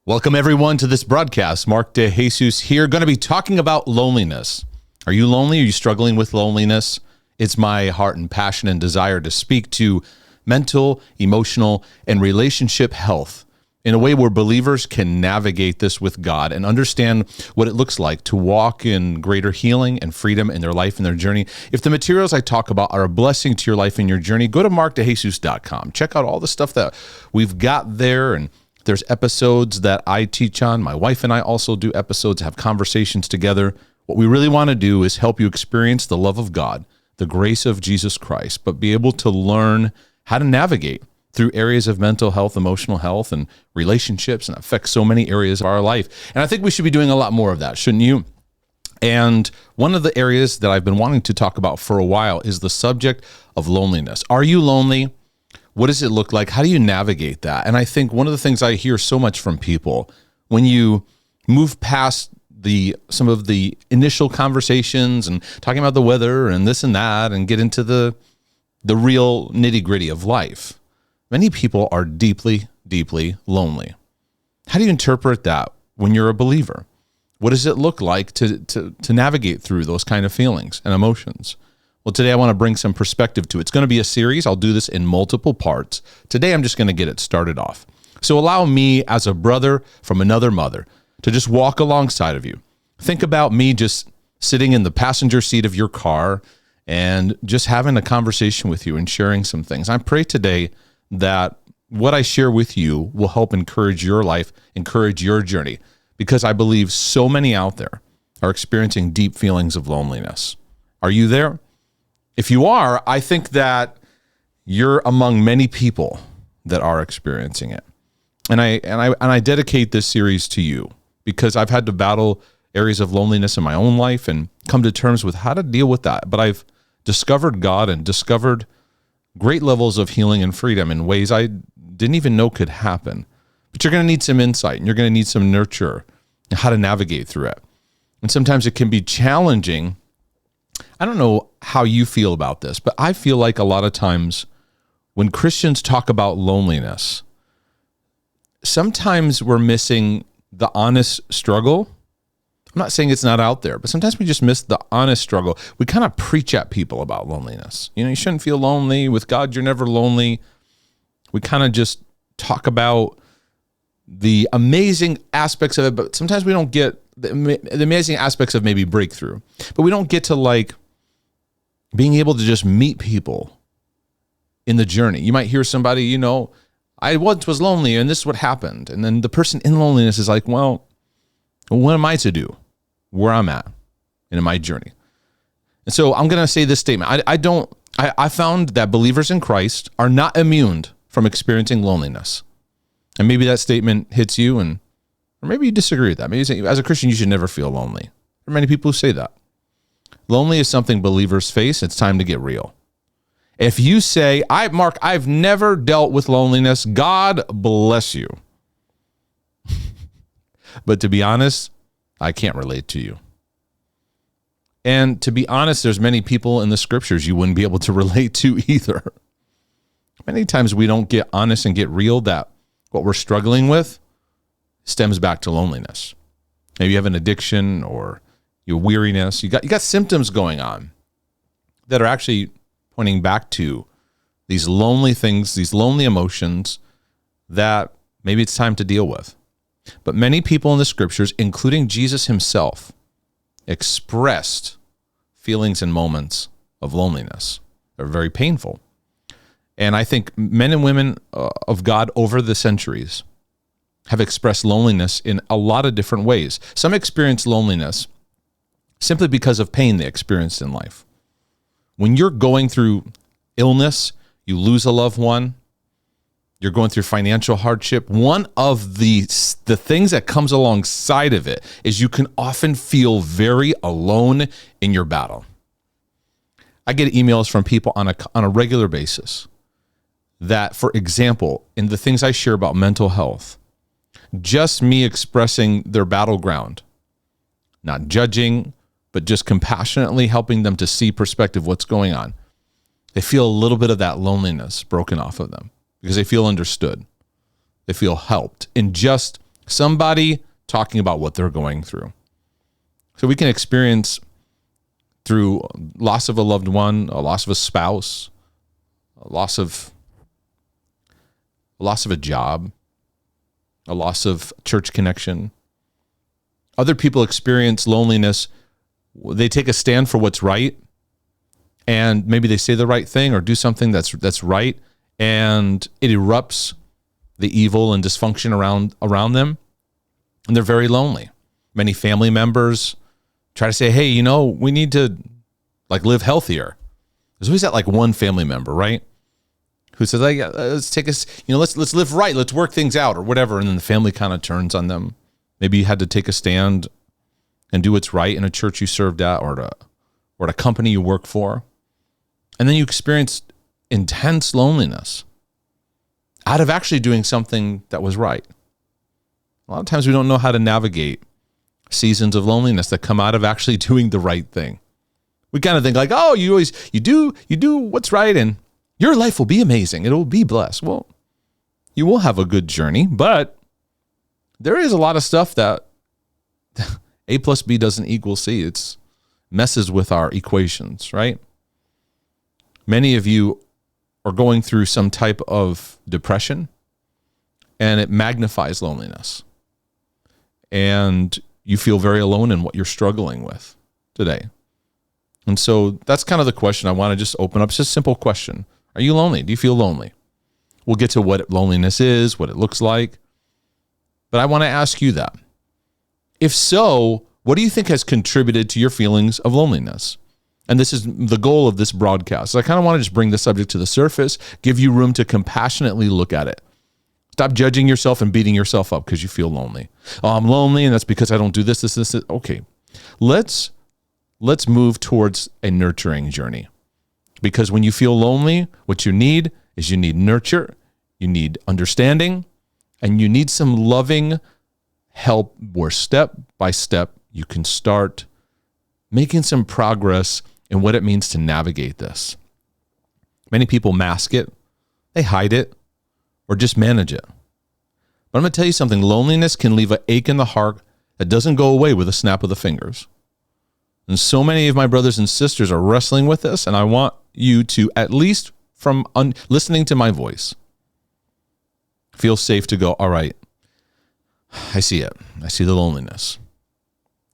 Welcome everyone to this broadcast. Mark De Jesus here, going to be talking about loneliness. Are you lonely? Are you struggling with loneliness? It's my heart and passion and desire to speak to mental, emotional, and relationship health in a way where believers can navigate this with God and understand what it looks like to walk in greater healing and freedom in their life and their journey. If the materials I talk about are a blessing to your life and your journey, go to markdejesus.com. Check out all the stuff that we've got there, and there's episodes that I teach on. My wife and I also do episodes, have conversations together. What we really want to do is help you experience the love of God, the grace of Jesus Christ, but be able to learn how to navigate through areas of mental health, emotional health, and relationships, and affect so many areas of our life. And I think we should be doing a lot more of that, shouldn't you? And one of the areas that I've been wanting to talk about for a while is the subject of loneliness. Are you lonely? What does it look like? How do you navigate that? And I think one of the things I hear so much from people, when you move past some of the initial conversations and talking about the weather and this and that and get into the real nitty-gritty of life, many people are deeply, deeply lonely. How do you interpret that when you're a believer? What does it look like to navigate through those kind of feelings and emotions? Well, today I want to bring some perspective to it. It's going to be a series. I'll do this in multiple parts. Today I'm just going to get it started off. So allow me, as a brother from another mother, to just walk alongside of you. Think about me just sitting in the passenger seat of your car and just having a conversation with you and sharing some things. I pray today that what I share with you will help encourage your life, encourage your journey, because I believe so many out there are experiencing deep feelings of loneliness. Are you there? If you are, I think that you're among many people that are experiencing it. And I dedicate this series to you because I've had to battle areas of loneliness in my own life and come to terms with how to deal with that. But I've discovered God and discovered great levels of healing and freedom in ways I didn't even know could happen. But you're going to need some insight and you're going to need some nurture and how to navigate through it. And sometimes it can be challenging. I don't know how you feel about this, but I feel like a lot of times when Christians talk about loneliness, sometimes we're missing the honest struggle. I'm not saying it's not out there, but sometimes we just miss the honest struggle. We kind of preach at people about loneliness. You shouldn't feel lonely. With God, you're never lonely. We kind of just talk about the amazing aspects of it, but sometimes we don't get the amazing aspects of maybe breakthrough. But we don't get to like being able to just meet people in the journey. You might hear somebody, I once was lonely and this is what happened. And then the person in loneliness is like, well, what am I to do where I'm at in my journey? And so I'm going to say this statement. I found that believers in Christ are not immune from experiencing loneliness. And maybe that statement hits you, or maybe you disagree with that. Maybe you say, as a Christian, you should never feel lonely. There are many people who say that. Lonely is something believers face. It's time to get real. If you say, Mark, I've never dealt with loneliness, God bless you. But to be honest, I can't relate to you. And to be honest, there's many people in the scriptures you wouldn't be able to relate to either. Many times we don't get honest and get real that what we're struggling with stems back to loneliness. Maybe you have an addiction or your weariness. You got symptoms going on that are actually pointing back to these lonely things, these lonely emotions that maybe it's time to deal with. But many people in the scriptures, including Jesus himself, expressed feelings and moments of loneliness. They're very painful. And I think men and women of God over the centuries have expressed loneliness in a lot of different ways. Some experience loneliness simply because of pain they experienced in life. When you're going through illness, you lose a loved one, you're going through financial hardship, one of the things that comes alongside of it is you can often feel very alone in your battle. I get emails from people on a regular basis that, for example, in the things I share about mental health, just me expressing their battleground, not judging, but just compassionately helping them to see perspective, what's going on. They feel a little bit of that loneliness broken off of them because they feel understood. They feel helped in just Somebody talking about what they're going through. So we can experience through loss of a loved one, a loss of a spouse, a loss of a job, a loss of church connection. Other people experience loneliness. They take a stand for what's right, and maybe they say the right thing or do something that's right, and it erupts the evil and dysfunction around them, and they're very lonely. Many family members try to say, hey, we need to live healthier. There's always that one family member, right? Who says, yeah, let's take us, let's live right. Let's work things out or whatever. And then the family kind of turns on them. Maybe you had to take a stand and do what's right in a church you served at or at a company you work for. And then you experience intense loneliness out of actually doing something that was right. A lot of times we don't know how to navigate seasons of loneliness that come out of actually doing the right thing. We kind of think you do what's right and your life will be amazing. It will be blessed. Well, you will have a good journey, but there is a lot of stuff that A plus B doesn't equal C. It messes with our equations, right? Many of you are going through some type of depression, and it magnifies loneliness. And you feel very alone in what you're struggling with today. And so that's kind of the question I want to just open up. It's just a simple question. Are you lonely? Do you feel lonely? We'll get to what loneliness is, what it looks like. But I want to ask you that. If so, what do you think has contributed to your feelings of loneliness? And this is the goal of this broadcast. So I kind of want to just bring the subject to the surface, give you room to compassionately look at it. Stop judging yourself and beating yourself up because you feel lonely. Oh, I'm lonely, and that's because I don't do this. Okay, let's move towards a nurturing journey. Because when you feel lonely, what you need is you need nurture, you need understanding, and you need some loving help where step by step you can start making some progress in what it means to navigate this. Many people mask it, they hide it, or just manage it. But I'm going to tell you something. Loneliness can leave an ache in the heart that doesn't go away with a snap of the fingers. And so many of my brothers and sisters are wrestling with this, and I want you to, at least from listening to my voice, feel safe to go, all right, I see it. I see the loneliness.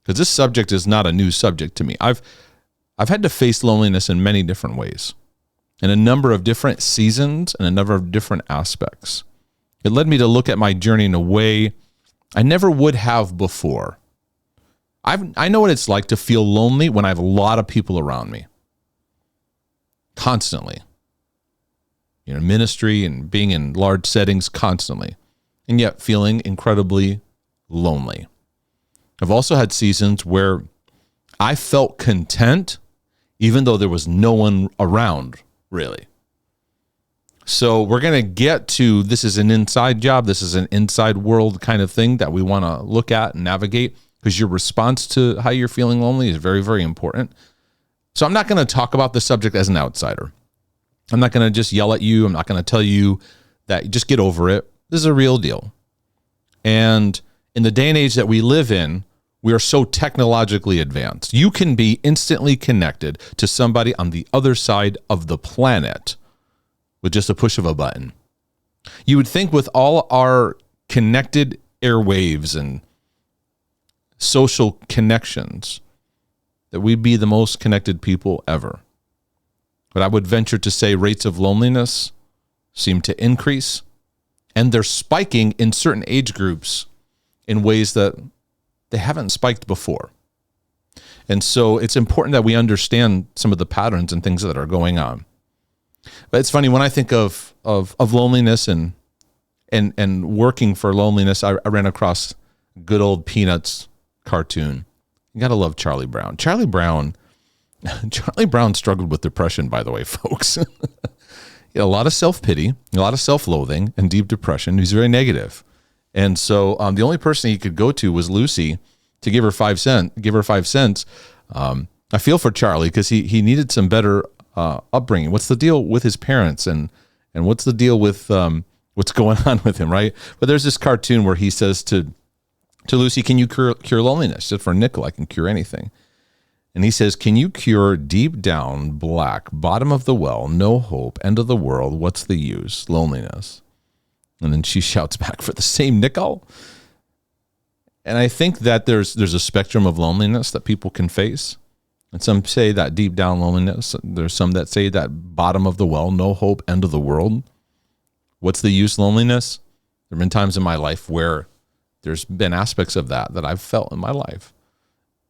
Because this subject is not a new subject to me. I've had to face loneliness in many different ways, in a number of different seasons and a number of different aspects. It led me to look at my journey in a way I never would have before. I know what it's like to feel lonely when I have a lot of people around me. Constantly. Ministry and being in large settings constantly. And yet feeling incredibly lonely. I've also had seasons where I felt content even though there was no one around, really. So we're going to get to, this is an inside job, this is an inside world kind of thing that we want to look at and navigate, because your response to how you're feeling lonely is very, very important. So I'm not going to talk about the subject as an outsider. I'm not going to just yell at you. I'm not going to tell you that just get over it. This is a real deal. And in the day and age that we live in, we are so technologically advanced. You can be instantly connected to somebody on the other side of the planet with just a push of a button. You would think with all our connected airwaves and social connections that we'd be the most connected people ever. But I would venture to say rates of loneliness seem to increase, and they're spiking in certain age groups in ways that they haven't spiked before. And so it's important that we understand some of the patterns and things that are going on. But it's funny, when I think of loneliness and working for loneliness, I ran across good old Peanuts cartoon. You gotta love Charlie Brown. Charlie Brown struggled with depression, by the way, folks. He had a lot of self-pity, a lot of self-loathing, and deep depression. He's very negative. And so the only person he could go to was Lucy to give her 5 cents. I feel for Charlie because he needed some better upbringing. What's the deal with his parents and what's the deal with what's going on with him, right? But there's this cartoon where he says to to Lucy, can you cure loneliness? I said, for a nickel, I can cure anything. And he says, can you cure deep down, black, bottom of the well, no hope, end of the world, what's the use? Loneliness. And then she shouts back, for the same nickel? And I think that there's a spectrum of loneliness that people can face. And some say that deep down loneliness. There's some that say that bottom of the well, no hope, end of the world. What's the use, loneliness? There have been times in my life where there's been aspects of that I've felt in my life.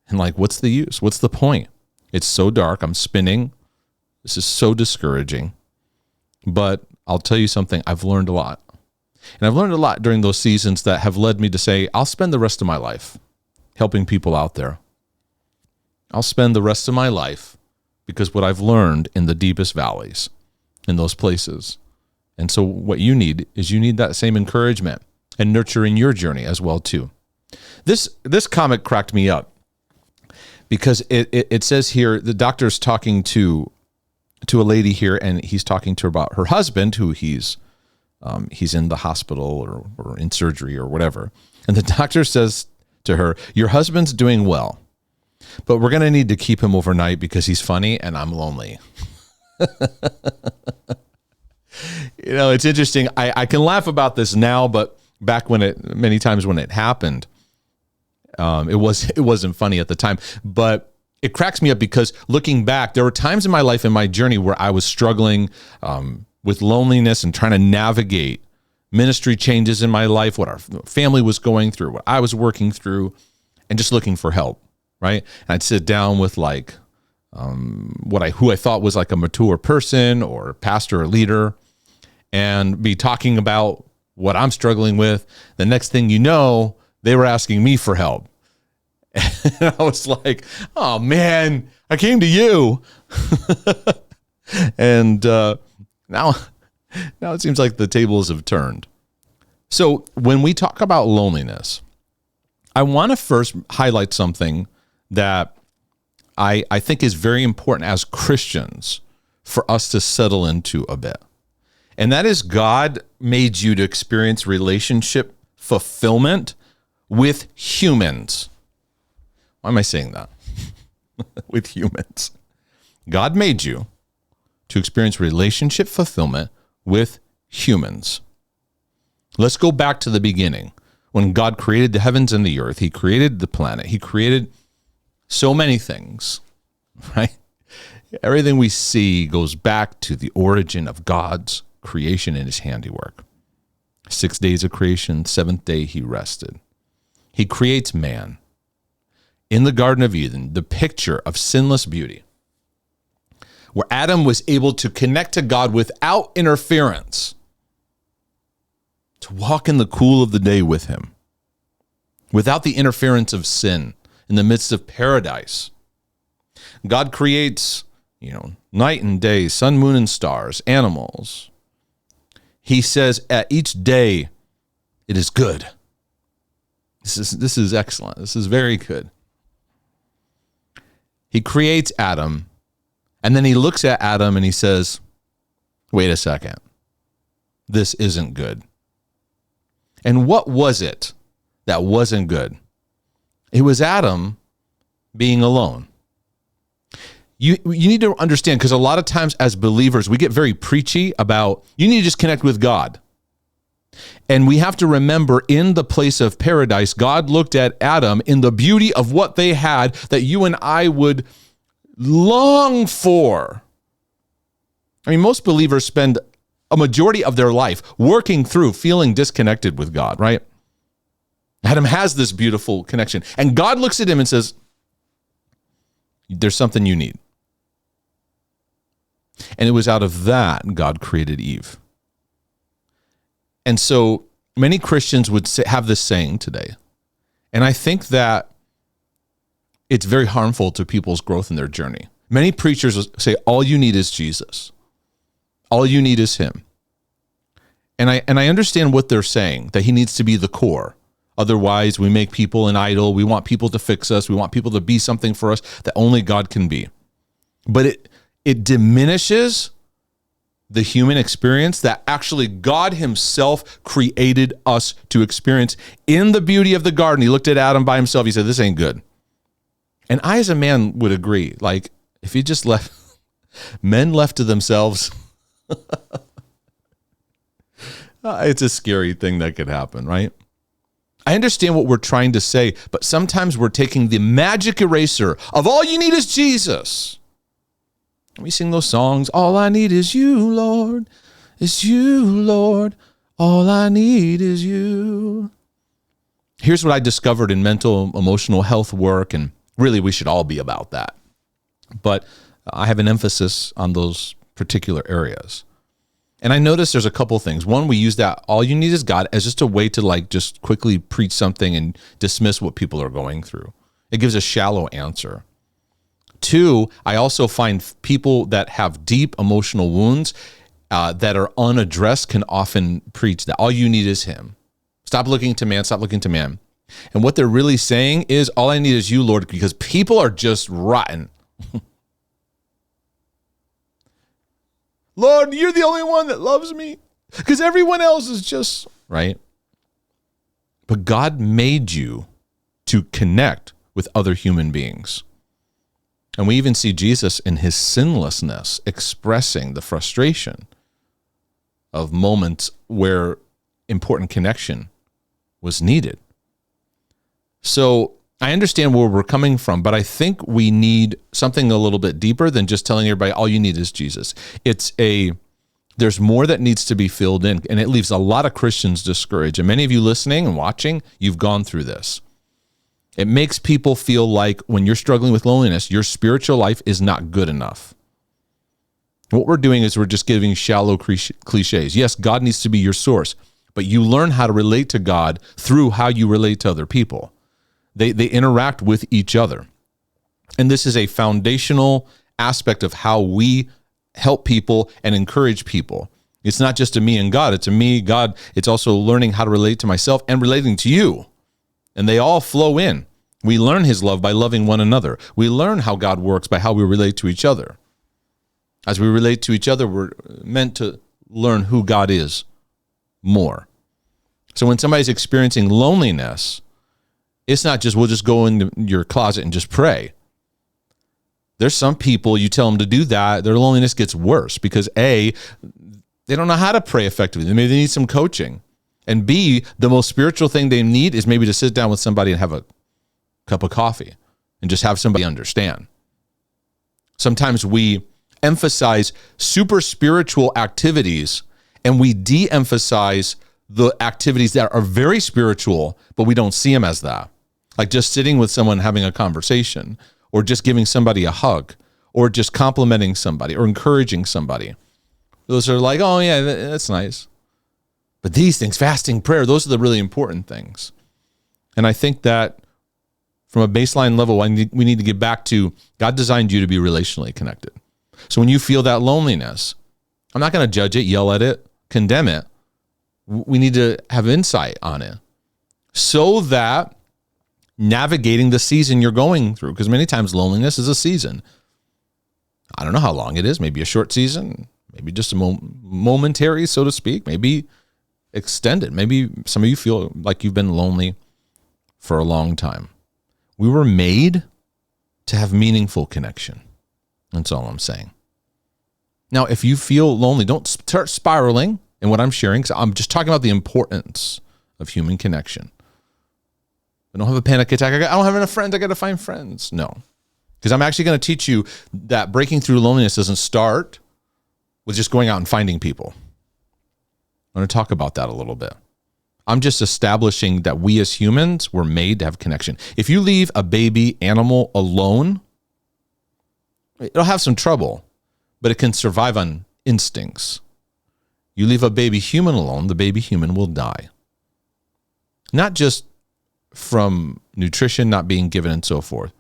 And like, what's the use? What's the point? It's so dark. I'm spinning. This is so discouraging. But I'll tell you something. I've learned a lot. And I've learned a lot during those seasons that have led me to say, I'll spend the rest of my life helping people out there. I'll spend the rest of my life because what I've learned in the deepest valleys, in those places. And so what you need is that same encouragement and nurture in your journey as well too. This comic cracked me up because it says here, the doctor's talking to a lady here, and he's talking to her about her husband, who he's in the hospital or in surgery or whatever. And the doctor says to her, your husband's doing well, but we're going to need to keep him overnight because he's funny and I'm lonely. It's interesting. I can laugh about this now, but back many times when it happened, it wasn't funny at the time, but it cracks me up because looking back, there were times in my life, in my journey, where I was struggling with loneliness and trying to navigate ministry changes in my life, what our family was going through, what I was working through, and just looking for help, right? And I'd sit down with like who I thought was like a mature person or pastor or leader, and be talking about what I'm struggling with. The next thing you know, they were asking me for help. And I was like, oh man, I came to you. And now it seems like the tables have turned. So when we talk about loneliness, I want to first highlight something that I think is very important as Christians for us to settle into a bit. And that is, God made you to experience relationship fulfillment with humans. Why am I saying that? With humans. God made you to experience relationship fulfillment with humans. Let's go back to the beginning. When God created the heavens and the earth, he created the planet. He created so many things, right? Everything we see goes back to the origin of God's creation and his handiwork. 6 days of creation, seventh day he rested. He creates man. In the Garden of Eden, the picture of sinless beauty, where Adam was able to connect to God without interference, to walk in the cool of the day with him, without the interference of sin, in the midst of paradise. God creates, night and day, sun, moon, and stars, animals. He says at each day, it is good. This is excellent. This is very good. He creates Adam, and then he looks at Adam and he says, wait a second, this isn't good. And what was it that wasn't good? It was Adam being alone. You need to understand, because a lot of times as believers, we get very preachy about, you need to just connect with God. And we have to remember, in the place of paradise, God looked at Adam in the beauty of what they had that you and I would long for. I mean, most believers spend a majority of their life working through feeling disconnected with God, right? Adam has this beautiful connection. And God looks at him and says, there's something you need. And it was out of that God created Eve. And so many Christians would have this saying today. And I think that it's very harmful to people's growth in their journey. Many preachers say, all you need is Jesus. All you need is him. And I understand what they're saying, that he needs to be the core. Otherwise, we make people an idol. We want people to fix us. We want people to be something for us that only God can be. But it diminishes the human experience that actually God himself created us to experience in the beauty of the garden. He looked at Adam by himself. He said, this ain't good. And I, as a man, would agree. Like, if you just left, men left to themselves, it's a scary thing that could happen, right? I understand what we're trying to say, but sometimes we're taking the magic eraser of all you need is Jesus. We sing those songs, all I need is you, Lord. It's you, Lord. All I need is you. Here's what I discovered in mental, emotional health work, and really we should all be about that. But I have an emphasis on those particular areas. And I noticed there's a couple things. One, we use that all you need is God as just a way to like just quickly preach something and dismiss what people are going through. It gives a shallow answer. Two, I also find people that have deep emotional wounds that are unaddressed can often preach that all you need is him. Stop looking to man, stop looking to man. And what they're really saying is all I need is you, Lord, because people are just rotten. Lord, you're the only one that loves me because everyone else is just, right? But God made you to connect with other human beings. And we even see Jesus in his sinlessness expressing the frustration of moments where important connection was needed. So I understand where we're coming from, but I think we need something a little bit deeper than just telling everybody all you need is Jesus. There's more that needs to be filled in, and it leaves a lot of Christians discouraged. And many of you listening and watching, you've gone through this. It makes people feel like when you're struggling with loneliness, your spiritual life is not good enough. What we're doing is we're just giving shallow cliches. Yes, God needs to be your source, but you learn how to relate to God through how you relate to other people. They interact with each other. And this is a foundational aspect of how we help people and encourage people. It's not just a me and God. It's a me, God. It's also learning how to relate to myself and relating to you. And they all flow in. We learn his love by loving one another. We learn how God works by how we relate to each other. As we relate to each other, we're meant to learn who God is more. So when somebody's experiencing loneliness, it's not just, we'll just go into your closet and just pray. There's some people, you tell them to do that, their loneliness gets worse because A, they don't know how to pray effectively. Maybe they need some coaching. And B, the most spiritual thing they need is maybe to sit down with somebody and have a cup of coffee and just have somebody understand. Sometimes we emphasize super spiritual activities and we de-emphasize the activities that are very spiritual, but we don't see them as that. Like just sitting with someone having a conversation, or just giving somebody a hug, or just complimenting somebody, or encouraging somebody. Those are like, oh yeah, that's nice. But these things, fasting, prayer, those are the really important things. And I think that from a baseline level, we need to get back to God designed you to be relationally connected. So when you feel that loneliness, I'm not going to judge it, yell at it, condemn it. We need to have insight on it so that navigating the season you're going through, because many times loneliness is a season. I don't know how long it is, maybe a short season, maybe just a momentary, so to speak, maybe extended. Maybe some of you feel like you've been lonely for a long time. We were made to have meaningful connection. That's all I'm saying. Now, if you feel lonely, don't start spiraling in what I'm sharing, because I'm just talking about the importance of human connection. I don't have a panic attack. I don't have enough friends. I got to find friends. No, because I'm actually going to teach you that breaking through loneliness doesn't start with just going out and finding people. I'm going to talk about that a little bit. I'm just establishing that we as humans were made to have connection. If you leave a baby animal alone, it'll have some trouble, but it can survive on instincts. You leave a baby human alone, the baby human will die. Not just from nutrition not being given and so forth,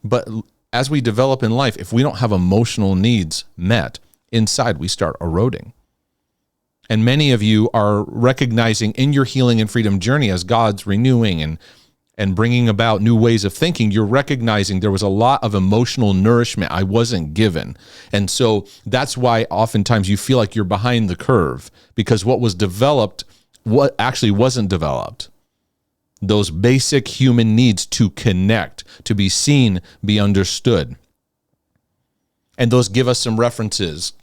but as we develop in life, if we don't have emotional needs met inside, we start eroding. And many of you are recognizing in your healing and freedom journey as God's renewing and bringing about new ways of thinking, you're recognizing there was a lot of emotional nourishment I wasn't given. And so that's why oftentimes you feel like you're behind the curve, because what was developed, what actually wasn't developed. Those basic human needs to connect, to be seen, be understood. And those give us some references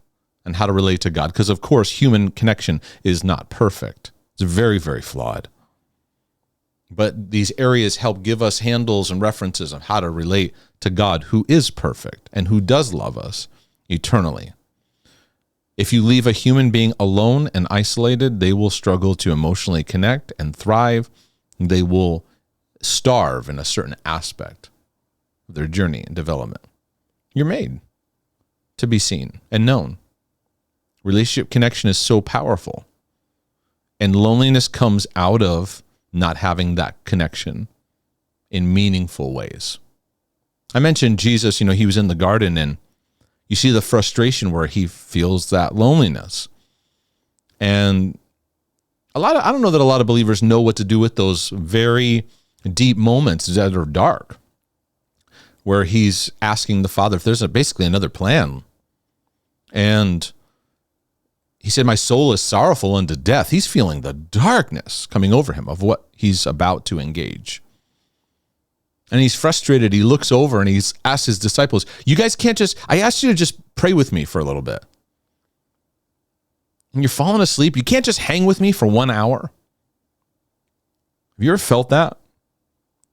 on how to relate to God. Because of course, human connection is not perfect. It's very, very flawed. But these areas help give us handles and references on how to relate to God, who is perfect and who does love us eternally. If you leave a human being alone and isolated, they will struggle to emotionally connect and thrive. They will starve in a certain aspect of their journey and development. You're made to be seen and known. Relationship connection is so powerful. And loneliness comes out of not having that connection in meaningful ways. I mentioned Jesus, he was in the garden, and you see the frustration where he feels that loneliness. And I don't know that a lot of believers know what to do with those very deep moments that are dark, where he's asking the Father if there's basically another plan. And he said, my soul is sorrowful unto death. He's feeling the darkness coming over him of what he's about to engage. And he's frustrated. He looks over and he's asked his disciples, you guys can't I asked you to just pray with me for a little bit. And you're falling asleep. You can't just hang with me for 1 hour. Have you ever felt that?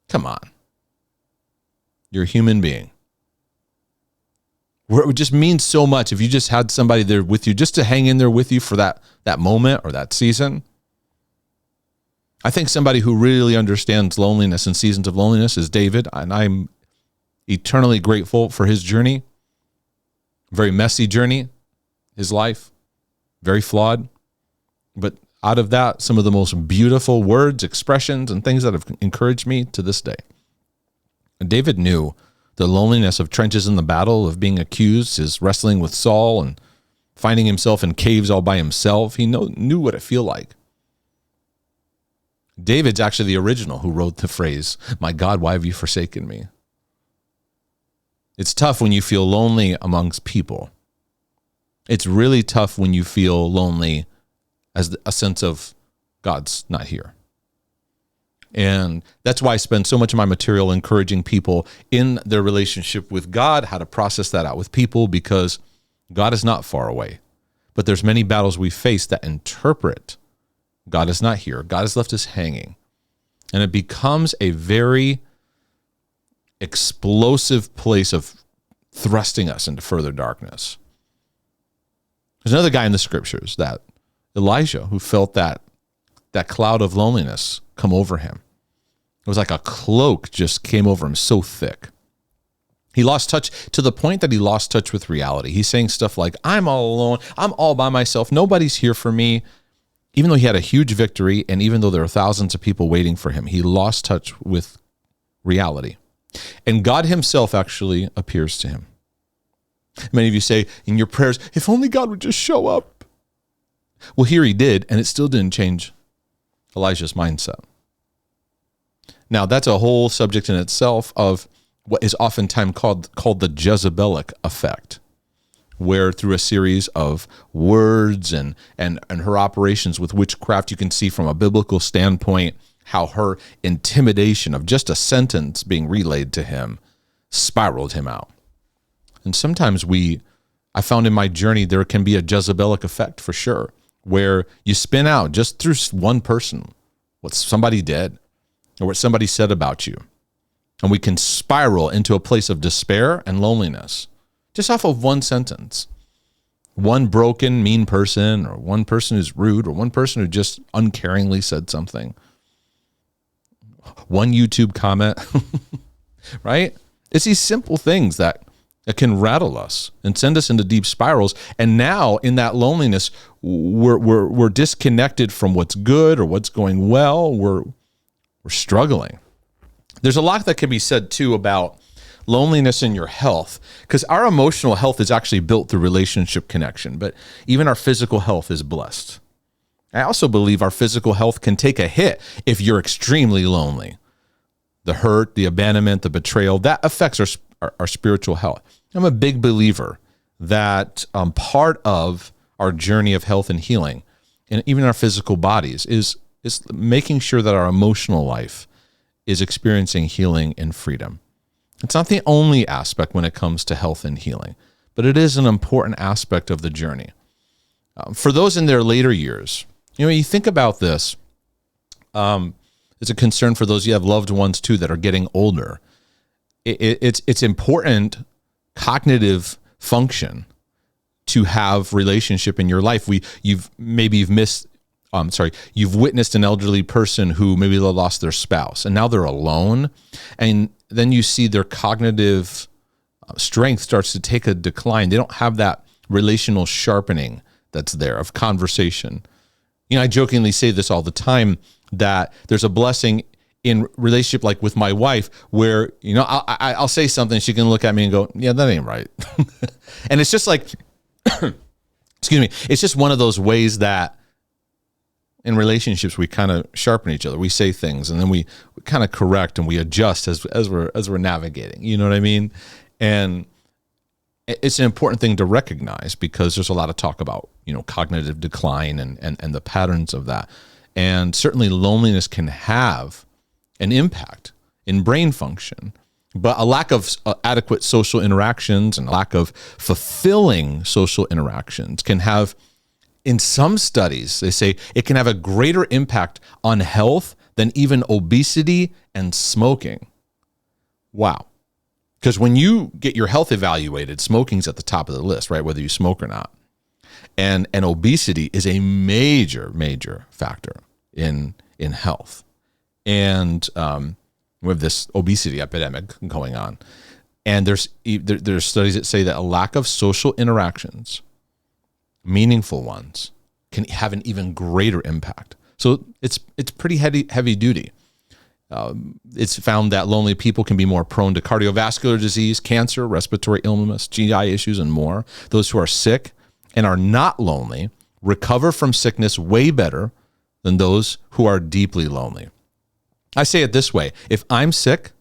Come on. You're a human being. Where it would just mean so much if you just had somebody there with you, just to hang in there with you for that moment or that season. I think somebody who really understands loneliness and seasons of loneliness is David, and I'm eternally grateful for his journey. Very messy journey, his life, very flawed. But out of that, some of the most beautiful words, expressions, and things that have encouraged me to this day. And David knew the loneliness of trenches in the battle, of being accused, his wrestling with Saul and finding himself in caves all by himself. He knew what it felt like. David's actually the original who wrote the phrase, my God, why have you forsaken me? It's tough when you feel lonely amongst people. It's really tough when you feel lonely as a sense of God's not here. And that's why I spend so much of my material encouraging people in their relationship with God, how to process that out with people, because God is not far away. But there's many battles we face that interpret God is not here. God has left us hanging. And it becomes a very explosive place of thrusting us into further darkness. There's another guy in the scriptures, that Elijah, who felt that cloud of loneliness come over him. It was like a cloak just came over him so thick. He lost touch to the point that he lost touch with reality. He's saying stuff like, I'm all alone. I'm all by myself. Nobody's here for me. Even though he had a huge victory, and even though there are thousands of people waiting for him, he lost touch with reality. And God himself actually appears to him. Many of you say in your prayers, if only God would just show up. Well, here he did, and it still didn't change Elijah's mindset. Now, that's a whole subject in itself of what is oftentimes called the Jezebel Effect, where through a series of words and her operations with witchcraft, you can see from a biblical standpoint how her intimidation of just a sentence being relayed to him spiraled him out. And sometimes I found in my journey, there can be a Jezebelic effect for sure, where you spin out just through one person, what somebody did or what somebody said about you. And we can spiral into a place of despair and loneliness just off of one sentence. One broken, mean person, or one person who's rude, or one person who just uncaringly said something. One YouTube comment, right? It's these simple things that can rattle us and send us into deep spirals. And now in that loneliness, we're disconnected from what's good or what's going well. We're struggling. There's a lot that can be said too about loneliness in your health, because our emotional health is actually built through relationship connection, but even our physical health is blessed. I also believe our physical health can take a hit if you're extremely lonely. the hurt, the abandonment, the betrayal, that affects our spiritual health. I'm a big believer that part of our journey of health and healing, and even our physical bodies, is making sure that our emotional life is experiencing healing and freedom. It's not the only aspect when it comes to health and healing, but it is an important aspect of the journey. For those in their later years, you think about this. It's a concern for those you have loved ones too that are getting older. It's important cognitive function to have relationship in your life. You've witnessed an elderly person who maybe they lost their spouse and now they're alone, and then you see their cognitive strength starts to take a decline. They don't have that relational sharpening that's there of conversation. I jokingly say this all the time, that there's a blessing in relationship, like with my wife, where, I'll say something, she can look at me and go, yeah, that ain't right. And it's just like, excuse me, it's just one of those ways that in relationships, we kind of sharpen each other. We say things and then we kind of correct and we adjust as we're navigating, you know what I mean? And it's an important thing to recognize, because there's a lot of talk about, cognitive decline and the patterns of that. And certainly loneliness can have an impact in brain function, but a lack of adequate social interactions and a lack of fulfilling social interactions can have, in some studies, they say it can have a greater impact on health than even obesity and smoking. Wow. Because when you get your health evaluated, smoking's at the top of the list, right? Whether you smoke or not. And obesity is a major, major factor in health. And we have this obesity epidemic going on. And there's studies that say that a lack of social interactions, meaningful ones, can have an even greater impact. So it's pretty heavy duty. It's found that lonely people can be more prone to cardiovascular disease, cancer, respiratory illness, GI issues, and more. Those who are sick and are not lonely recover from sickness way better than those who are deeply lonely. I say it this way: if I'm sick,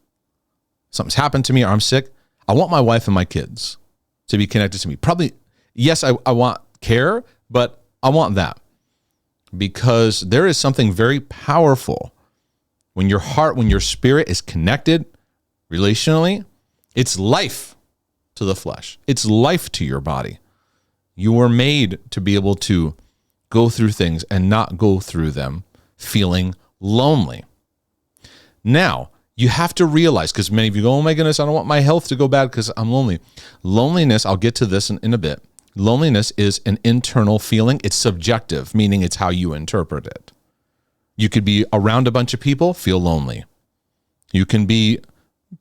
something's happened to me, or I'm sick, I want my wife and my kids to be connected to me. Probably, yes, I want care, but I want that, because there is something very powerful when your heart, when your spirit is connected relationally. It's life to the flesh. It's life to your body. You were made to be able to go through things and not go through them feeling lonely. Now, you have to realize, because many of you go, oh my goodness, I don't want my health to go bad because I'm lonely. Loneliness, I'll get to this in a bit. Loneliness is an internal feeling. It's subjective, meaning it's how you interpret it. You could be around a bunch of people, feel lonely. You can be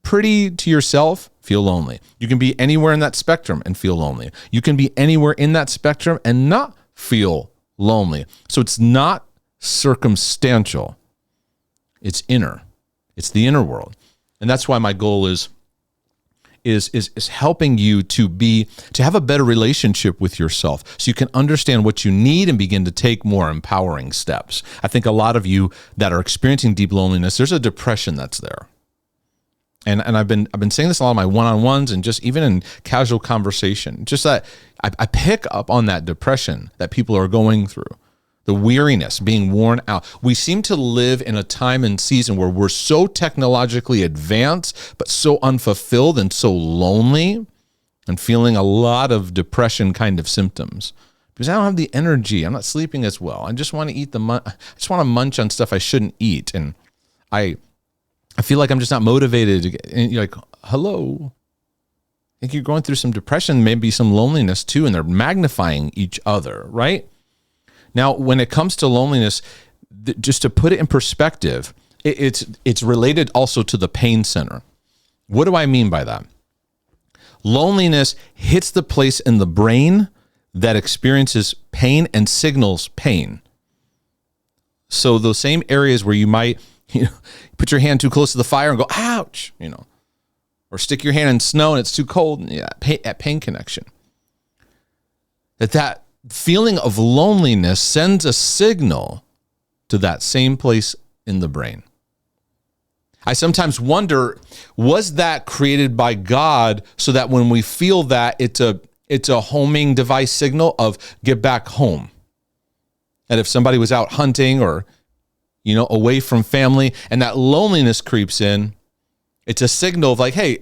pretty to yourself, feel lonely. You can be anywhere in that spectrum and feel lonely. You can be anywhere in that spectrum and not feel lonely. So it's not circumstantial. It's inner. It's the inner world. And that's why my goal is helping you to have a better relationship with yourself, so you can understand what you need and begin to take more empowering steps. I think a lot of you that are experiencing deep loneliness, there's a depression that's there. And I've been saying this a lot of my one-on-ones and just even in casual conversation, just that I pick up on that depression that people are going through, the weariness, being worn out. We seem to live in a time and season where we're so technologically advanced, but so unfulfilled and so lonely, and feeling a lot of depression kind of symptoms. Because I don't have the energy. I'm not sleeping as well. I just want to I just want to munch on stuff I shouldn't eat. And I feel like I'm just not motivated. And you're like, hello. I think you're going through some depression, maybe some loneliness too, and they're magnifying each other, right? Now, when it comes to loneliness, just to put it in perspective, it's related also to the pain center. What do I mean by that? Loneliness hits the place in the brain that experiences pain and signals pain. So those same areas where you might put your hand too close to the fire and go, ouch, or stick your hand in snow and it's too cold, that pain connection. That feeling of loneliness sends a signal to that same place in the brain. I sometimes wonder, was that created by God so that when we feel that, it's a homing device signal of get back home? And if somebody was out hunting or, away from family and that loneliness creeps in, it's a signal of like, hey,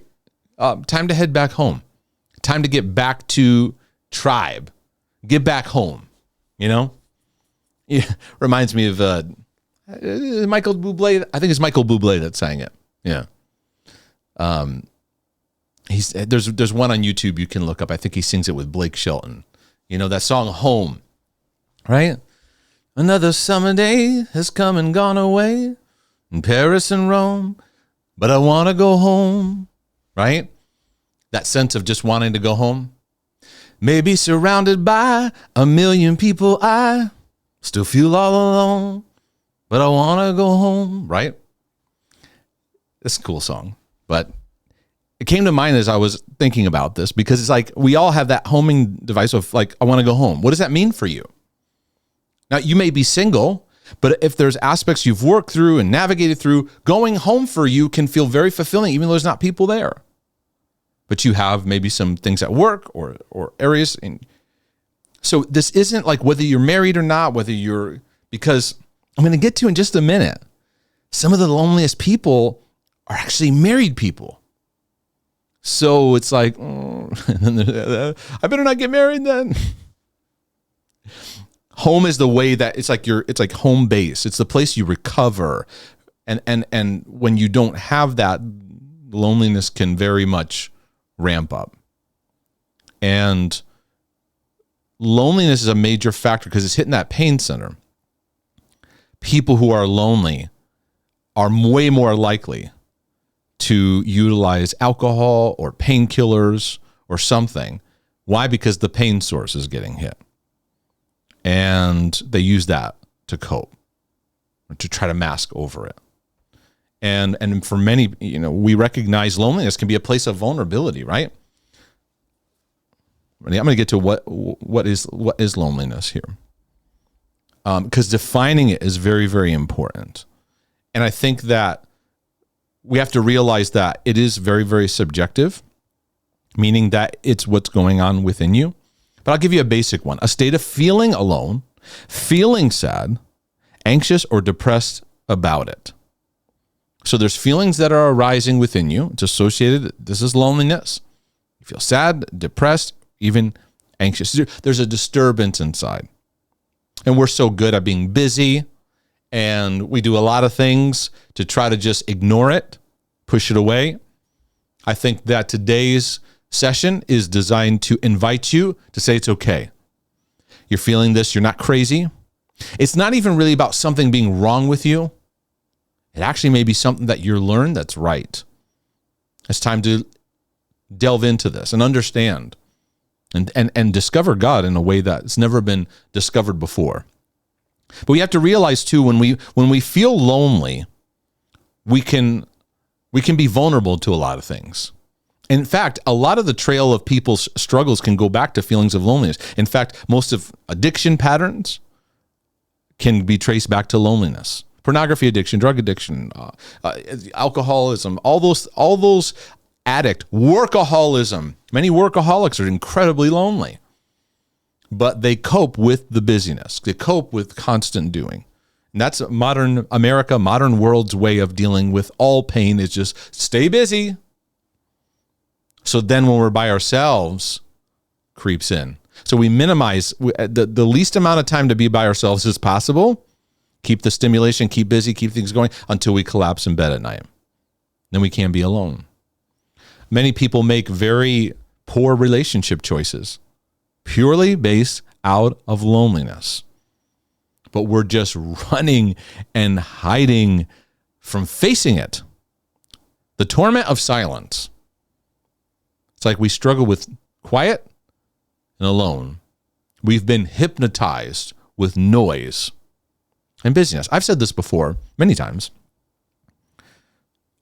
time to head back home. Time to get back to tribe. Get back home, It reminds me of Michael Bublé. I think it's Michael Bublé that sang it. Yeah. There's one on YouTube you can look up. I think he sings it with Blake Shelton. That song Home, right? Another summer day has come and gone away in Paris and Rome, but I want to go home, right? That sense of just wanting to go home. Maybe surrounded by a million people, I still feel all alone, but I want to go home, right? It's a cool song, but it came to mind as I was thinking about this because it's like we all have that homing device of like, I want to go home. What does that mean for you? Now, you may be single, but if there's aspects you've worked through and navigated through, going home for you can feel very fulfilling, even though there's not people there. But you have maybe some things at work or areas. So this isn't like whether you're married or not, because I'm going to get to in just a minute, some of the loneliest people are actually married people. So it's like, I better not get married then. Home is the way that it's like home base. It's the place you recover. And when you don't have that, loneliness can very much ramp up. And loneliness is a major factor because it's hitting that pain center. People who are lonely are way more likely to utilize alcohol or painkillers or something. Why? Because the pain source is getting hit. And they use that to cope, or to try to mask over it. And for many, we recognize loneliness can be a place of vulnerability, right? I'm going to get to what is loneliness here, because defining it is very, very important. And I think that we have to realize that it is very, very subjective, meaning that it's what's going on within you. But I'll give you a basic one: a state of feeling alone, feeling sad, anxious, or depressed about it. So there's feelings that are arising within you. It's associated. This is loneliness. You feel sad, depressed, even anxious. There's a disturbance inside. And we're so good at being busy, and we do a lot of things to try to just ignore it, push it away. I think that today's session is designed to invite you to say it's okay. You're feeling this. You're not crazy. It's not even really about something being wrong with you. It actually may be something that you're learned that's right. It's time to delve into this and understand and discover God in a way that's never been discovered before. But we have to realize too, when we feel lonely, we can be vulnerable to a lot of things. In fact, a lot of the trail of people's struggles can go back to feelings of loneliness. In fact, most of addiction patterns can be traced back to loneliness. Pornography addiction, drug addiction, alcoholism, all those workaholism. Many workaholics are incredibly lonely, but they cope with the busyness. They cope with constant doing. And that's modern America, modern world's way of dealing with all pain is just stay busy. So then when we're by ourselves, creeps in. So we minimize the least amount of time to be by ourselves as possible. Keep the stimulation, keep busy, keep things going until we collapse in bed at night. Then we can't be alone. Many people make very poor relationship choices purely based out of loneliness. But we're just running and hiding from facing it. The torment of silence. It's like we struggle with quiet and alone. We've been hypnotized with noise and busyness. I've said this before many times.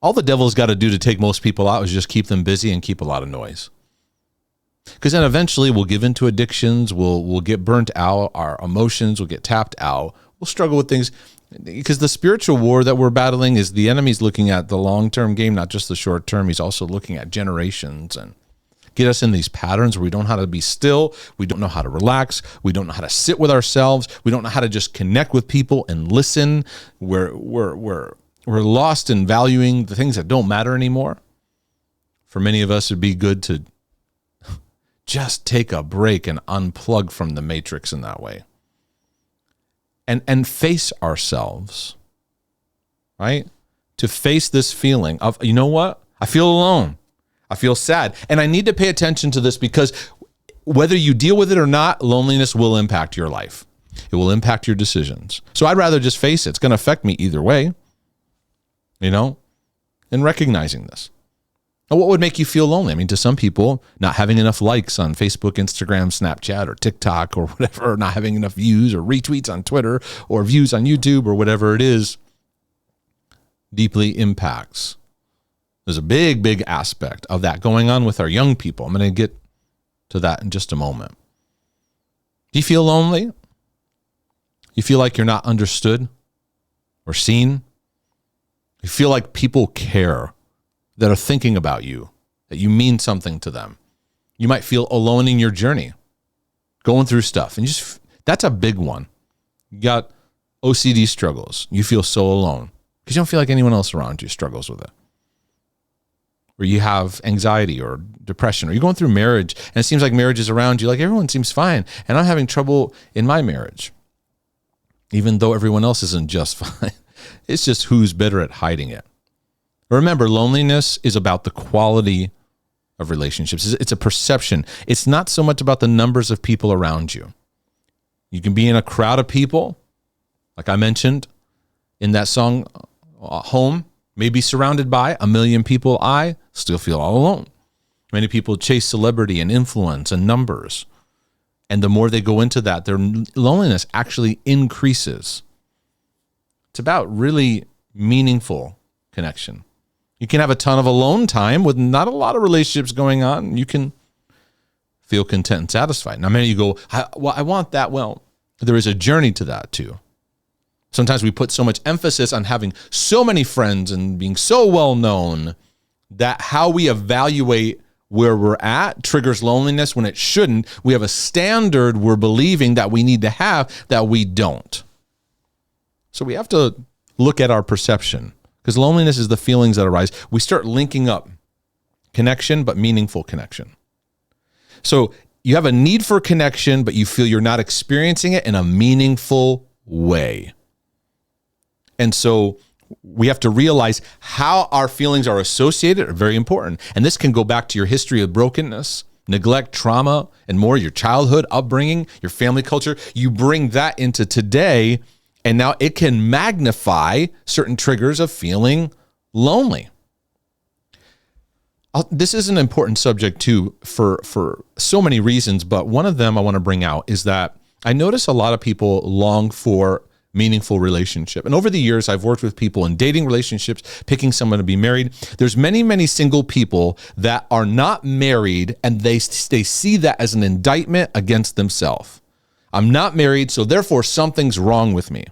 All the devil's got to do to take most people out is just keep them busy and keep a lot of noise. Because then eventually we'll give into addictions, we'll get burnt out, our emotions will get tapped out, we'll struggle with things. Because the spiritual war that we're battling is the enemy's looking at the long-term game, not just the short term. He's also looking at generations and get us in these patterns where we don't know how to be still. We don't know how to relax. We don't know how to sit with ourselves. We don't know how to just connect with people and listen. We're lost in valuing the things that don't matter anymore. For many of us, it'd be good to just take a break and unplug from the matrix in that way. And face ourselves, right? To face this feeling of, you know what? I feel alone. I feel sad. And I need to pay attention to this because whether you deal with it or not, loneliness will impact your life. It will impact your decisions. So I'd rather just face it. It's going to affect me either way, and recognizing this. Now, what would make you feel lonely? I mean, to some people, not having enough likes on Facebook, Instagram, Snapchat, or TikTok, or whatever, or not having enough views or retweets on Twitter or views on YouTube or whatever it is, deeply impacts. There's a big, big aspect of that going on with our young people. I'm going to get to that in just a moment. Do you feel lonely? You feel like you're not understood or seen? You feel like people care, that are thinking about you, that you mean something to them. You might feel alone in your journey, going through stuff. And that's a big one. You got OCD struggles. You feel so alone because you don't feel like anyone else around you struggles with it. Or you have anxiety or depression, or you're going through marriage and it seems like marriage is around you, like everyone seems fine. And I'm having trouble in my marriage, even though everyone else isn't just fine. It's just who's better at hiding it. Remember, loneliness is about the quality of relationships. It's a perception. It's not so much about the numbers of people around you. You can be in a crowd of people, like I mentioned in that song, Home, maybe surrounded by a million people. I still feel all alone. Many people chase celebrity and influence and numbers. And the more they go into that, their loneliness actually increases. It's about really meaningful connection. You can have a ton of alone time with not a lot of relationships going on. You can feel content and satisfied. Now, many of you go, I want that. Well, there is a journey to that too. Sometimes we put so much emphasis on having so many friends and being so well known that how we evaluate where we're at triggers loneliness when it shouldn't. We have a standard we're believing that we need to have that we don't. So we have to look at our perception. Because loneliness is the feelings that arise. We start linking up connection, but meaningful connection. So you have a need for connection, but you feel you're not experiencing it in a meaningful way. And so we have to realize how our feelings are associated are very important. And this can go back to your history of brokenness, neglect, trauma, and more, your childhood, upbringing, your family culture. You bring that into today, and now it can magnify certain triggers of feeling lonely. This is an important subject too for so many reasons, but one of them I want to bring out is that I notice a lot of people long for meaningful relationship. And over the years, I've worked with people in dating relationships, picking someone to be married. There's many, many single people that are not married, and they see that as an indictment against themselves. I'm not married, so therefore something's wrong with me.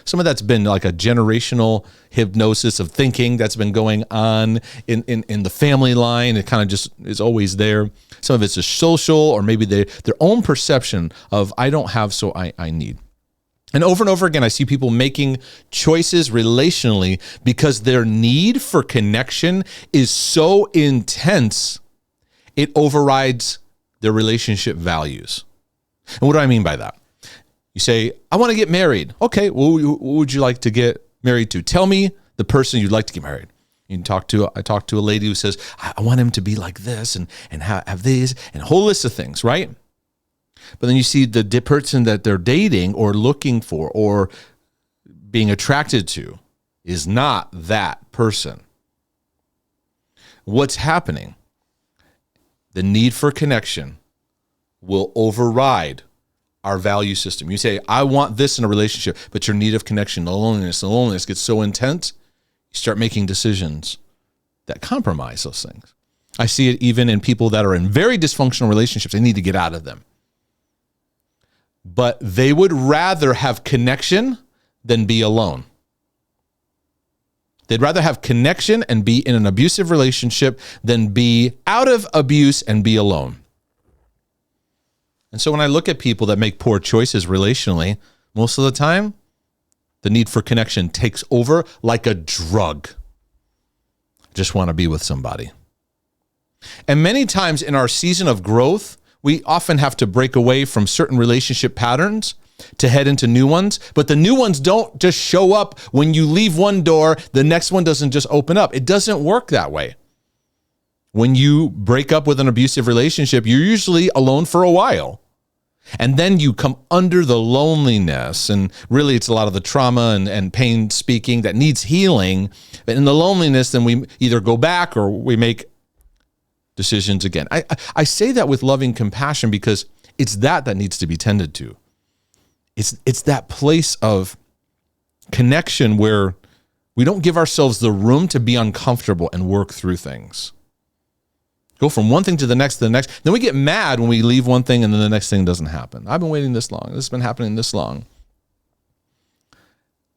Some of that's been like a generational hypnosis of thinking that's been going on in the family line. It kind of just is always there. Some of it's just social, or maybe their own perception of I don't have, so I need. And over again, I see people making choices relationally because their need for connection is so intense, it overrides their relationship values. And what do I mean by that? You say, I want to get married. Okay, well, who would you like to get married to? Tell me the person you'd like to get married. I talked to a lady who says, I want him to be like this and have these and a whole list of things, right? But then you see the person that they're dating or looking for or being attracted to is not that person. What's happening? The need for connection will override our value system. You say, I want this in a relationship, but your need of connection, the loneliness gets so intense, you start making decisions that compromise those things. I see it even in people that are in very dysfunctional relationships. They need to get out of them. But they would rather have connection than be alone. They'd rather have connection and be in an abusive relationship than be out of abuse and be alone. And so when I look at people that make poor choices relationally, most of the time, the need for connection takes over like a drug. Just want to be with somebody. And many times in our season of growth, we often have to break away from certain relationship patterns to head into new ones. But the new ones don't just show up when you leave one door, the next one doesn't just open up. It doesn't work that way. When you break up with an abusive relationship, you're usually alone for a while. And then you come under the loneliness, and really it's a lot of the trauma and pain speaking that needs healing. But in the loneliness, then we either go back or we make decisions again. I say that with loving compassion because it's that needs to be tended to. It's that place of connection where we don't give ourselves the room to be uncomfortable and work through things. Go from one thing to the next. Then we get mad when we leave one thing and then the next thing doesn't happen. I've been waiting this long. This has been happening this long.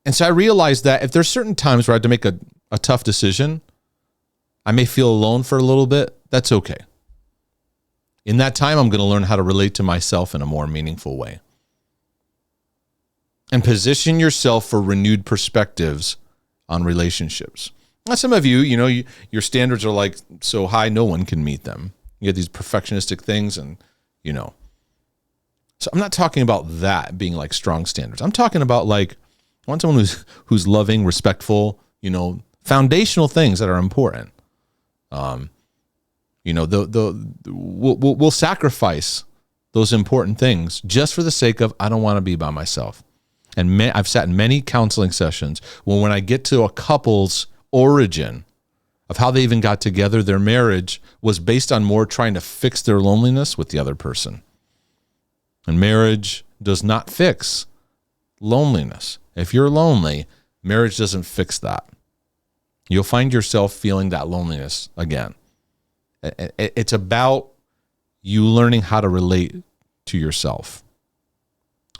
And so I realized that if there's certain times where I had to make a tough decision, I may feel alone for a little bit. That's okay. In that time, I'm going to learn how to relate to myself in a more meaningful way. And position yourself for renewed perspectives on relationships. Now, some of you, your standards are like so high, no one can meet them. You have these perfectionistic things and, So I'm not talking about that being like strong standards. I'm talking about like, I want someone who's loving, respectful, foundational things that are important. We'll sacrifice those important things just for the sake of, I don't want to be by myself. And I've sat in many counseling sessions when I get to a couple's origin of how they even got together, their marriage was based on more trying to fix their loneliness with the other person. And marriage does not fix loneliness. If you're lonely, marriage doesn't fix that. You'll find yourself feeling that loneliness again. It's about you learning how to relate to yourself.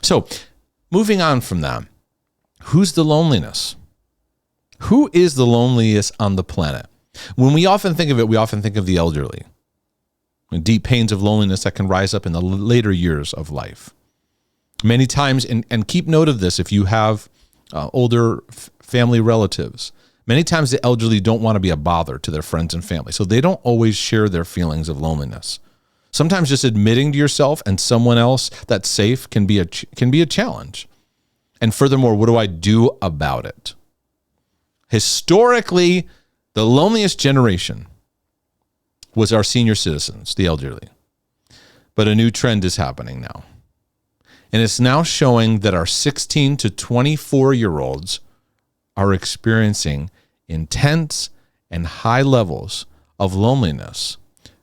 So, moving on from that, who's the loneliness? Who is the loneliest on the planet? When we often think of it, we often think of the elderly. Deep pains of loneliness that can rise up in the later years of life. Many times, and keep note of this if you have older family relatives, many times the elderly don't want to be a bother to their friends and family, so they don't always share their feelings of loneliness. Sometimes just admitting to yourself and someone else that's safe can be a challenge. And furthermore, what do I do about it? Historically, the loneliest generation was our senior citizens, the elderly. But a new trend is happening now. And it's now showing that our 16 to 24-year-olds are experiencing intense and high levels of loneliness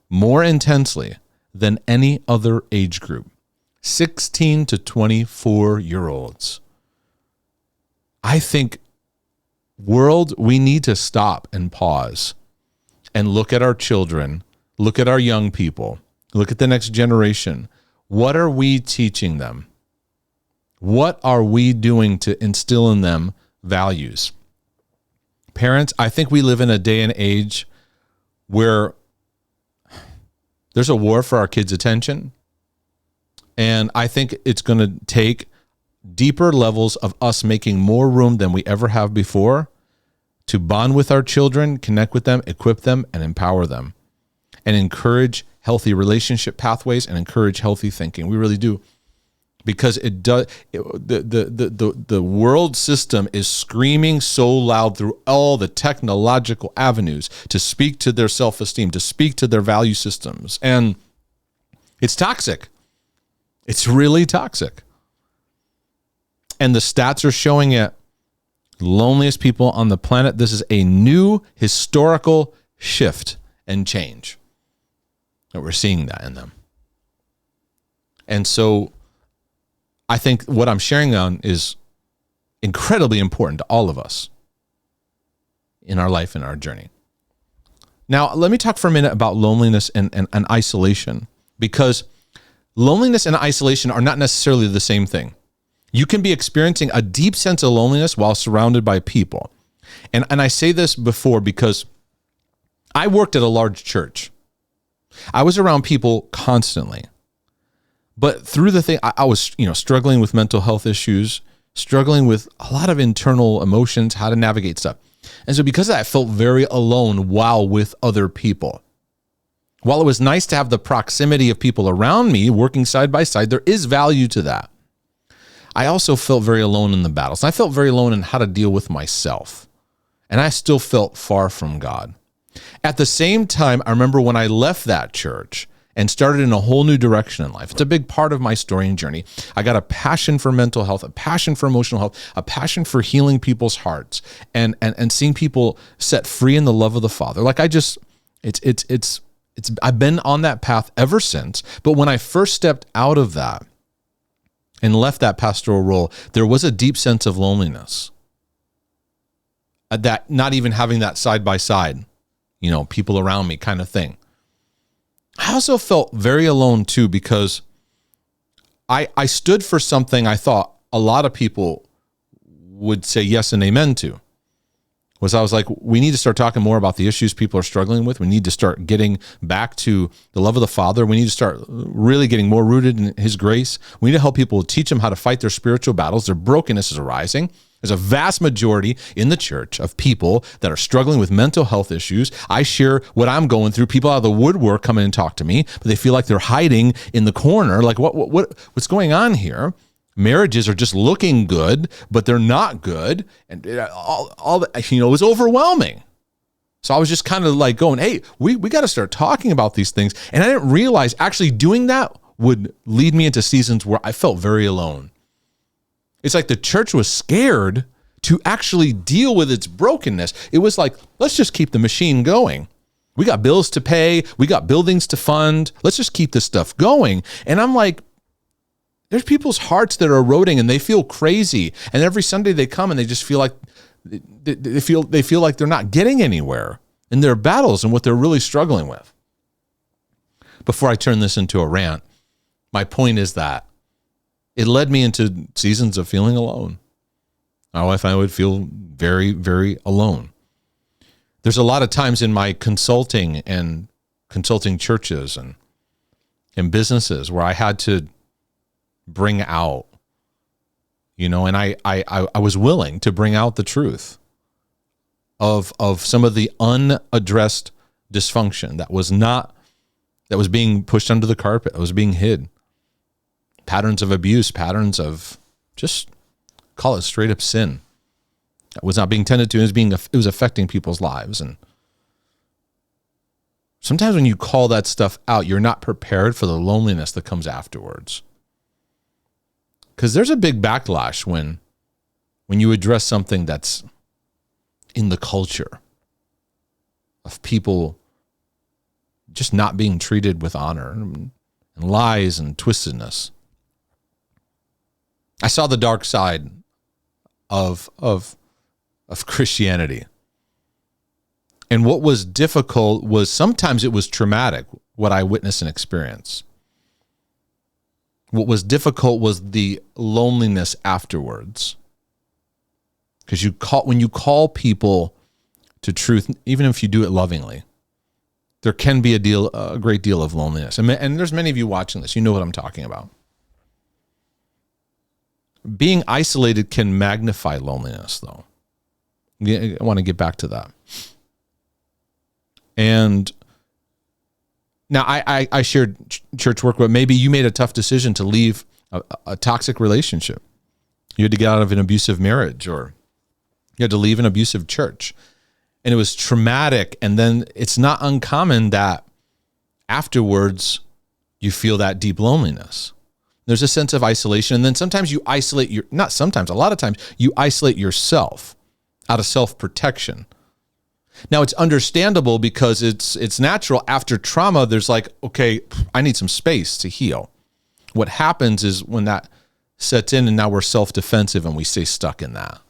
more intensely than any other age group. 16 to 24-year-olds. I think, world, we need to stop and pause and look at our children, look at our young people, look at the next generation. What are we teaching them? What are we doing to instill in them values? Parents, I think we live in a day and age where there's a war for our kids' attention. And I think it's going to take deeper levels of us making more room than we ever have before to bond with our children, connect with them, equip them, and empower them, and encourage healthy relationship pathways and encourage healthy thinking. We really do. Because the world system is screaming so loud through all the technological avenues to speak to their self-esteem, to speak to their value systems. And it's toxic. It's really toxic. And the stats are showing it. Loneliest people on the planet. This is a new historical shift and change. And we're seeing that in them. And so I think what I'm sharing on is incredibly important to all of us in our life and our journey. Now, let me talk for a minute about loneliness and isolation, because loneliness and isolation are not necessarily the same thing. You can be experiencing a deep sense of loneliness while surrounded by people. And I say this before because I worked at a large church. I was around people constantly. But through the thing, I was, struggling with mental health issues, struggling with a lot of internal emotions, how to navigate stuff. And so because of that, I felt very alone while with other people. While it was nice to have the proximity of people around me working side by side, there is value to that. I also felt very alone in the battles. I felt very alone in how to deal with myself. And I still felt far from God. At the same time, I remember when I left that church and started in a whole new direction in life. It's a big part of my story and journey. I got a passion for mental health, a passion for emotional health, a passion for healing people's hearts and seeing people set free in the love of the Father. Like I've been on that path ever since. But when I first stepped out of that and left that pastoral role, there was a deep sense of loneliness. That not even having that side by side, people around me kind of thing. I also felt very alone too, because I stood for something I thought a lot of people would say yes and amen to. I was like, we need to start talking more about the issues people are struggling with. We need to start getting back to the love of the Father. We need to start really getting more rooted in His grace. We need to help people, teach them how to fight their spiritual battles. Their brokenness is arising. There's a vast majority in the church of people that are struggling with mental health issues. I share what I'm going through. People out of the woodwork come in and talk to me, but they feel like they're hiding in the corner. Like what's going on here? Marriages are just looking good, but they're not good. And all that, it was overwhelming. So I was just kind of like going, hey, we got to start talking about these things. And I didn't realize actually doing that would lead me into seasons where I felt very alone. It's like the church was scared to actually deal with its brokenness. It was like, let's just keep the machine going. We got bills to pay. We got buildings to fund. Let's just keep this stuff going. And I'm like, there's people's hearts that are eroding and they feel crazy. And every Sunday they come and they just feel like they feel like they're not getting anywhere in their battles and what they're really struggling with. Before I turn this into a rant, my point is that it led me into seasons of feeling alone. My wife and I would feel very, very alone. There's a lot of times in my consulting churches and businesses where I had to bring out, and I was willing to bring out the truth of some of the unaddressed dysfunction that was being pushed under the carpet, that was being hid. Patterns of abuse, patterns of just call it straight up sin that was not being tended to. It was affecting people's lives. And sometimes when you call that stuff out, you're not prepared for the loneliness that comes afterwards. Because there's a big backlash when you address something that's in the culture of people just not being treated with honor and lies and twistedness. I saw the dark side of Christianity. And what was difficult was sometimes it was traumatic, what I witnessed and experienced. What was difficult was the loneliness afterwards. Because when you call people to truth, even if you do it lovingly, there can be a great deal of loneliness. And there's many of you watching this, you know what I'm talking about. Being isolated can magnify loneliness, though. I want to get back to that. And now I shared church work, but maybe you made a tough decision to leave a toxic relationship. You had to get out of an abusive marriage, or you had to leave an abusive church. And it was traumatic. And then it's not uncommon that afterwards you feel that deep loneliness. There's a sense of isolation. And then sometimes you isolate a lot of times you isolate yourself out of self-protection. Now it's understandable because it's natural. After trauma, there's like, okay, I need some space to heal. What happens is when that sets in and now we're self-defensive and we stay stuck in that.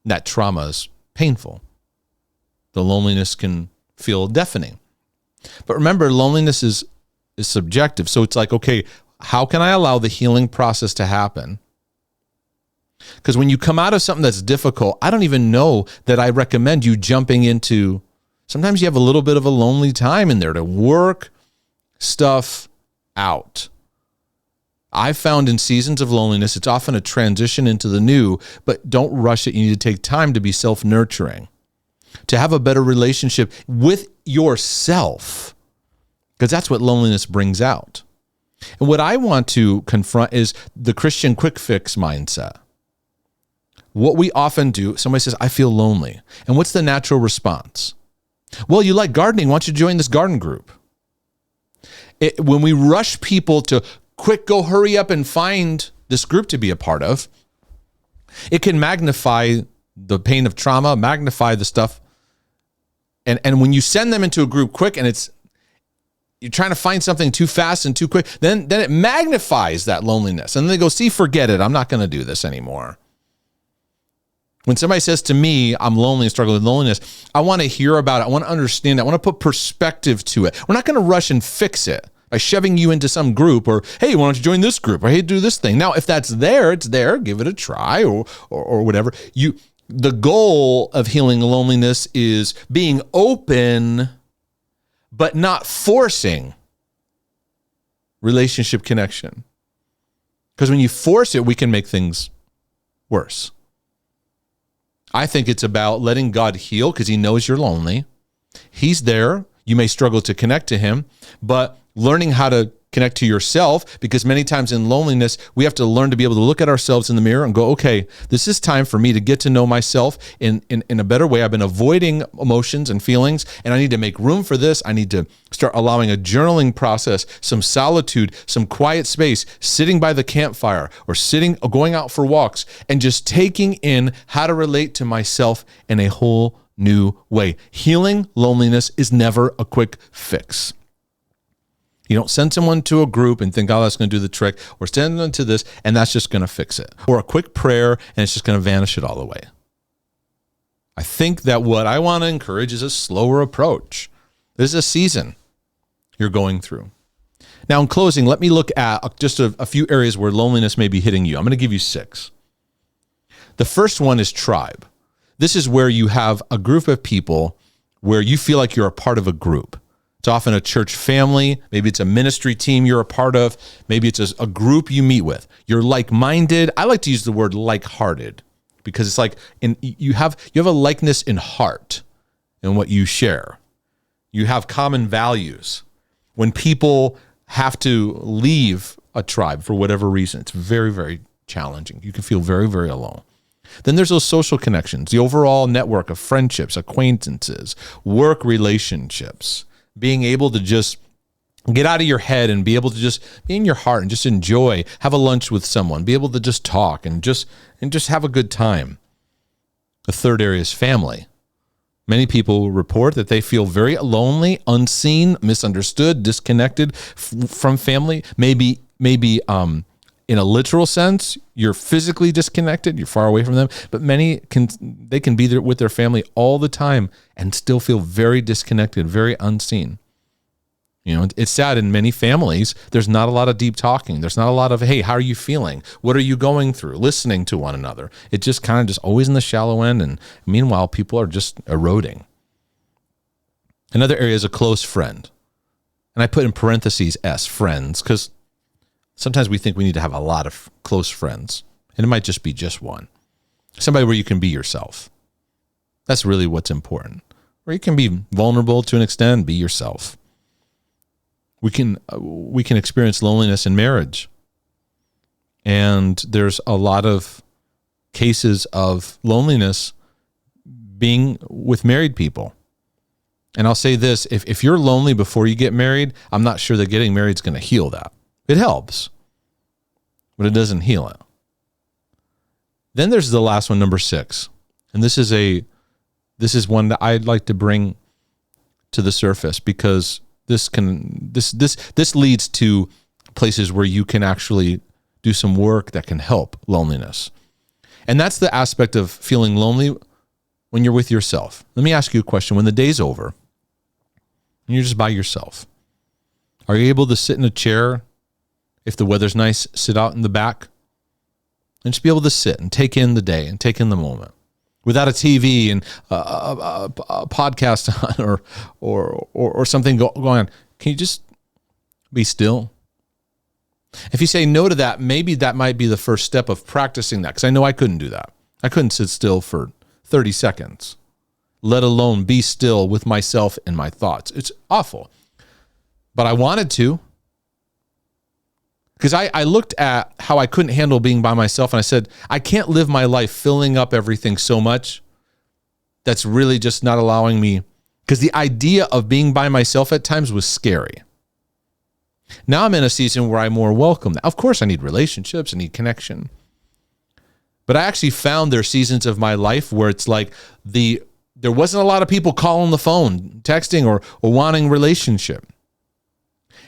That trauma is painful. The loneliness can feel deafening. But remember, loneliness is subjective. So it's like, okay, how can I allow the healing process to happen? Because when you come out of something that's difficult, I don't even know that I recommend you jumping into, sometimes you have a little bit of a lonely time in there to work stuff out. I found in seasons of loneliness, it's often a transition into the new, but don't rush it. You need to take time to be self-nurturing, to have a better relationship with yourself, because that's what loneliness brings out. And what I want to confront is the Christian quick fix mindset. What we often do, somebody says, I feel lonely. And what's the natural response? Well, you like gardening. Why don't you join this garden group? When we rush people to quick, go hurry up and find this group to be a part of, it can magnify the pain of trauma, magnify the stuff. And when you send them into a group quick and you're trying to find something too fast and too quick, then it magnifies that loneliness. And they go, see, forget it. I'm not going to do this anymore. When somebody says to me, I'm lonely and struggling with loneliness, I want to hear about it. I want to understand it. I want to put perspective to it. We're not going to rush and fix it by shoving you into some group or, hey, why don't you join this group? Or, hey, do this thing. Now, if that's there, it's there. Give it a try or whatever. The goal of healing loneliness is being open, but not forcing relationship connection. Because when you force it, we can make things worse. I think it's about letting God heal because he knows you're lonely. He's there. You may struggle to connect to him, but learning how to connect to yourself, because many times in loneliness, we have to learn to be able to look at ourselves in the mirror and go, okay, this is time for me to get to know myself in a better way. I've been avoiding emotions and feelings, and I need to make room for this. I need to start allowing a journaling process, some solitude, some quiet space, sitting by the campfire or going out for walks and just taking in how to relate to myself in a whole new way. Healing loneliness is never a quick fix. You don't send someone to a group and think, oh, that's going to do the trick, or send them to this, and that's just going to fix it. Or a quick prayer, and it's just going to vanish it all the way. I think that what I want to encourage is a slower approach. This is a season you're going through. Now, in closing, let me look at just a few areas where loneliness may be hitting you. I'm going to give you 6. The first one is tribe. This is where you have a group of people where you feel like you're a part of a group. It's often a church family. Maybe it's a ministry team you're a part of. Maybe it's a group you meet with. You're like-minded. I like to use the word like-hearted because it's like you have a likeness in heart in what you share. You have common values. When people have to leave a tribe for whatever reason, it's very, very challenging. You can feel very, very alone. Then there's those social connections, the overall network of friendships, acquaintances, work relationships. Being able to just get out of your head and be able to just be in your heart and just enjoy, have a lunch with someone, be able to just talk and just have a good time. The third area is family. Many people report that they feel very lonely, unseen, misunderstood, disconnected from family. Maybe in a literal sense, you're physically disconnected, you're far away from them, but many can be there with their family all the time and still feel very disconnected, very unseen. You know, it's sad in many families, there's not a lot of deep talking. There's not a lot of, hey, how are you feeling? What are you going through? Listening to one another. It just kind of just always in the shallow end, and meanwhile, people are just eroding. Another area is a close friend. And I put in parentheses S, friends, because sometimes we think we need to have a lot of close friends, and it might just be just one. Somebody where you can be yourself. That's really what's important. Where you can be vulnerable to an extent, be yourself. We can experience loneliness in marriage. And there's a lot of cases of loneliness being with married people. And I'll say this, if you're lonely before you get married, I'm not sure that getting married is going to heal that. It helps, but it doesn't heal it. Then there's the last one, number 6. And this is one that I'd like to bring to the surface because this leads to places where you can actually do some work that can help loneliness. And that's the aspect of feeling lonely when you're with yourself. Let me ask you a question. When the day's over and you're just by yourself, are you able to sit in a chair If the weather's nice, sit out in the back and just be able to sit and take in the day and take in the moment without a TV and a podcast on or something going on. Can you just be still? If you say no to that, maybe that might be the first step of practicing that, because I know I couldn't do that. I couldn't sit still for 30 seconds, let alone be still with myself and my thoughts. It's awful. But I wanted to, because I looked at how I couldn't handle being by myself, and I said, I can't live my life filling up everything so much that's really just not allowing me, because the idea of being by myself at times was scary. Now I'm in a season where I more welcome that. Of course, I need relationships, I need connection. But I actually found there are seasons of my life where it's like there wasn't a lot of people calling the phone, texting, or wanting relationship.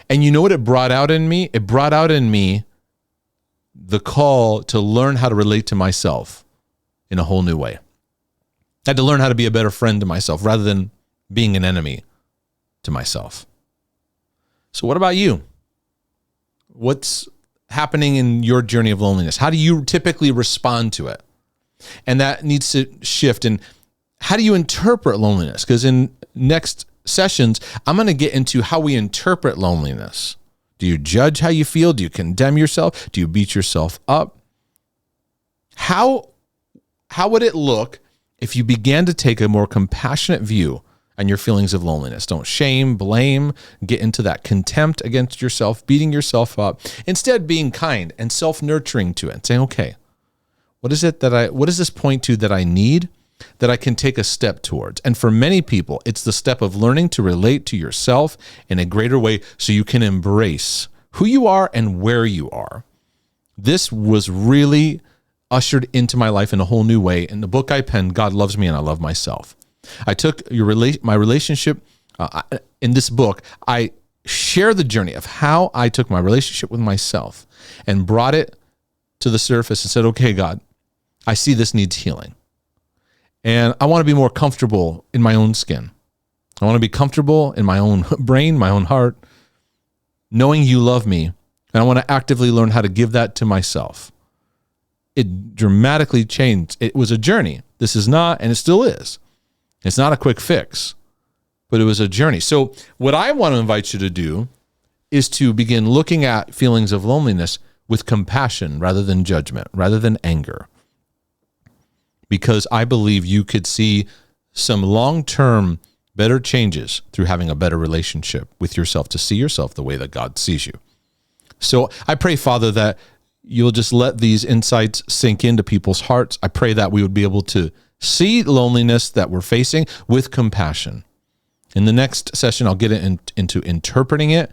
And you know what it brought out in me? It brought out in me the call to learn how to relate to myself in a whole new way. I had to learn how to be a better friend to myself rather than being an enemy to myself. So what about you? What's happening in your journey of loneliness? How do you typically respond to it? And that needs to shift. And how do you interpret loneliness? Because in next sessions, I'm going to get into how we interpret loneliness. Do you judge how you feel? Do you condemn yourself? Do you beat yourself up? How would it look if you began to take a more compassionate view on your feelings of loneliness? Don't shame, blame, get into that contempt against yourself, beating yourself up. Instead, being kind and self-nurturing to it and saying, okay, what does this point to that I need, that I can take a step towards? And for many people, it's the step of learning to relate to yourself in a greater way so you can embrace who you are and where you are. This was really ushered into my life in a whole new way. In the book I penned, God Loves Me and I Love Myself. I took my relationship in this book. I share the journey of how I took my relationship with myself and brought it to the surface and said, okay, God, I see this needs healing. And I want to be more comfortable in my own skin. I want to be comfortable in my own brain, my own heart, knowing you love me. And I want to actively learn how to give that to myself. It dramatically changed. It was a journey. This is not, and it still is. It's not a quick fix, but it was a journey. So what I want to invite you to do is to begin looking at feelings of loneliness with compassion rather than judgment, rather than anger. Because I believe you could see some long-term better changes through having a better relationship with yourself, to see yourself the way that God sees you. So I pray, Father, that you'll just let these insights sink into people's hearts. I pray that we would be able to see loneliness that we're facing with compassion. In the next session, I'll get into interpreting it.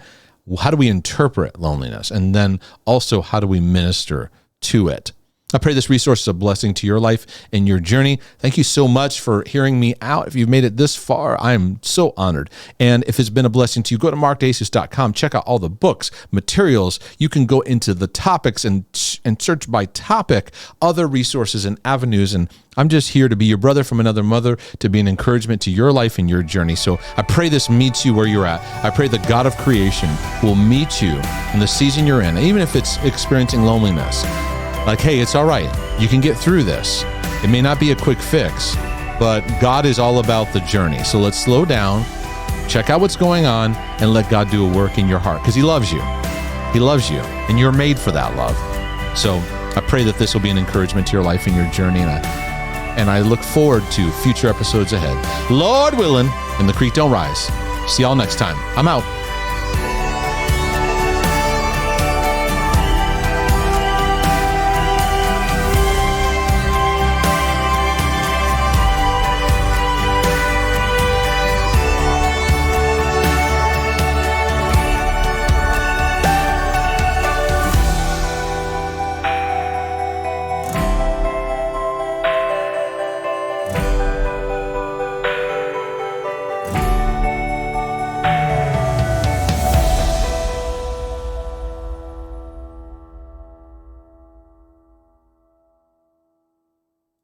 How do we interpret loneliness? And then also, how do we minister to it? I pray this resource is a blessing to your life and your journey. Thank you so much for hearing me out. If you've made it this far, I'm so honored. And if it's been a blessing to you, go to markdehesus.com. Check out all the books, materials. You can go into the topics and search by topic, other resources and avenues. And I'm just here to be your brother from another mother, to be an encouragement to your life and your journey. So I pray this meets you where you're at. I pray the God of creation will meet you in the season you're in, even if it's experiencing loneliness. Like, hey, it's all right. You can get through this. It may not be a quick fix, but God is all about the journey. So let's slow down, check out what's going on, and let God do a work in your heart, because he loves you. He loves you, and you're made for that love. So I pray that this will be an encouragement to your life and your journey, and I look forward to future episodes ahead. Lord willing, and the creek don't rise. See y'all next time. I'm out.